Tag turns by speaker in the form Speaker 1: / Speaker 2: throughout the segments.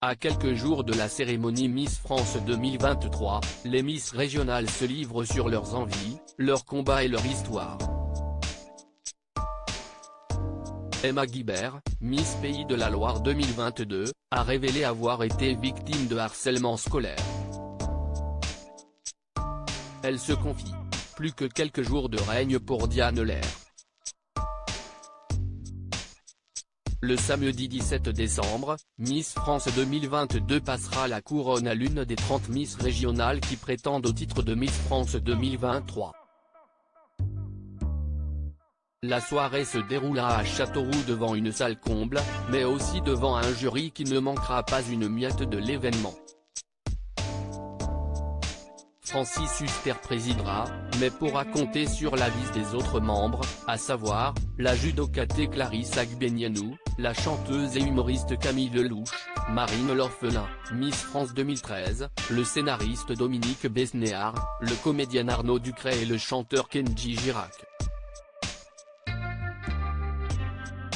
Speaker 1: À quelques jours de la cérémonie Miss France 2023, les Miss régionales se livrent sur leurs envies, leurs combats et leur histoire. Emma Guibert, Miss Pays de la Loire 2022, a révélé avoir été victime de harcèlement scolaire. Elle se confie. Plus que quelques jours de règne pour Diane Lair. Le samedi 17 décembre, Miss France 2022 passera la couronne à l'une des 30 Miss régionales qui prétendent au titre de Miss France 2023. La soirée se déroulera à Châteauroux devant une salle comble, mais aussi devant un jury qui ne manquera pas une miette de l'événement. Francis Huster présidera, mais pourra compter sur l'avis des autres membres, à savoir, la judokate Clarisse Agbenienou, la chanteuse et humoriste Camille Lelouch, Marine l'Orphelin, Miss France 2013, le scénariste Dominique Besnéard, le comédien Arnaud Ducret et le chanteur Kenji Girac.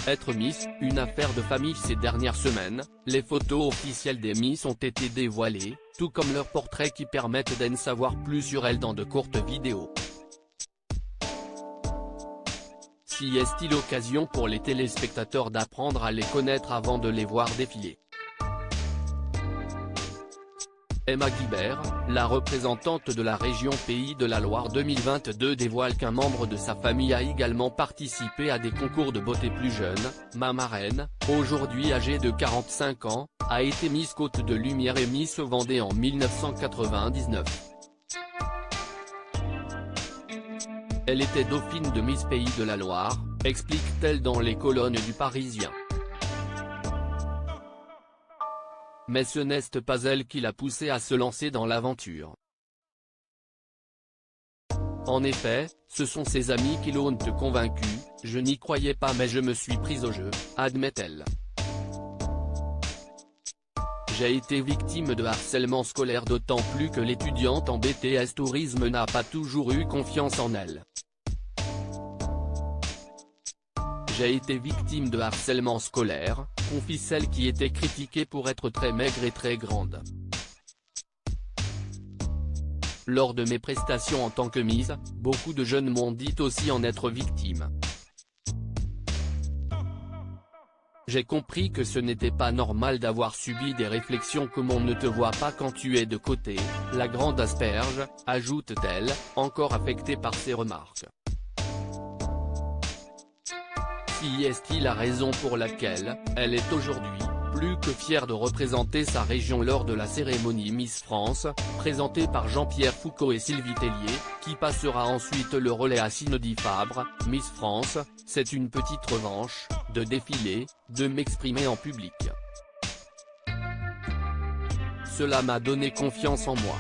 Speaker 1: Être Miss, une affaire de famille ces dernières semaines, les photos officielles des Miss ont été dévoilées, tout comme leurs portraits qui permettent d'en savoir plus sur elles dans de courtes vidéos. Si est-il l'occasion pour les téléspectateurs d'apprendre à les connaître avant de les voir défiler. Emma Guibert, la représentante de la région Pays de la Loire 2022 dévoile qu'un membre de sa famille a également participé à des concours de beauté plus jeune. Ma marraine, aujourd'hui âgée de 45 ans, a été Miss Côte de Lumière et Miss Vendée en 1999. Elle était dauphine de Miss Pays de la Loire, explique-t-elle dans les colonnes du Parisien. Mais ce n'est pas elle qui l'a poussée à se lancer dans l'aventure. En effet, ce sont ses amis qui l'ont convaincue, je n'y croyais pas mais je me suis prise au jeu, admet-elle. J'ai été victime de harcèlement scolaire d'autant plus que l'étudiante en BTS Tourisme n'a pas toujours eu confiance en elle. J'ai été victime de harcèlement scolaire, confie celle qui était critiquée pour être très maigre et très grande. Lors de mes prestations en tant que Miss, beaucoup de jeunes m'ont dit aussi en être victime. J'ai compris que ce n'était pas normal d'avoir subi des réflexions comme on ne te voit pas quand tu es de côté, la grande asperge, ajoute-t-elle, encore affectée par ces remarques. Si est-il la raison pour laquelle, elle est aujourd'hui, plus que fière de représenter sa région lors de la cérémonie Miss France, présentée par Jean-Pierre Foucault et Sylvie Tellier, qui passera ensuite le relais à Cindy Fabre. Miss France, c'est une petite revanche, de défiler, de m'exprimer en public. Cela m'a donné confiance en moi.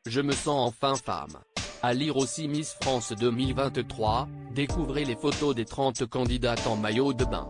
Speaker 1: Je me sens enfin femme. À lire aussi Miss France 2023, découvrez les photos des 30 candidates en maillot de bain.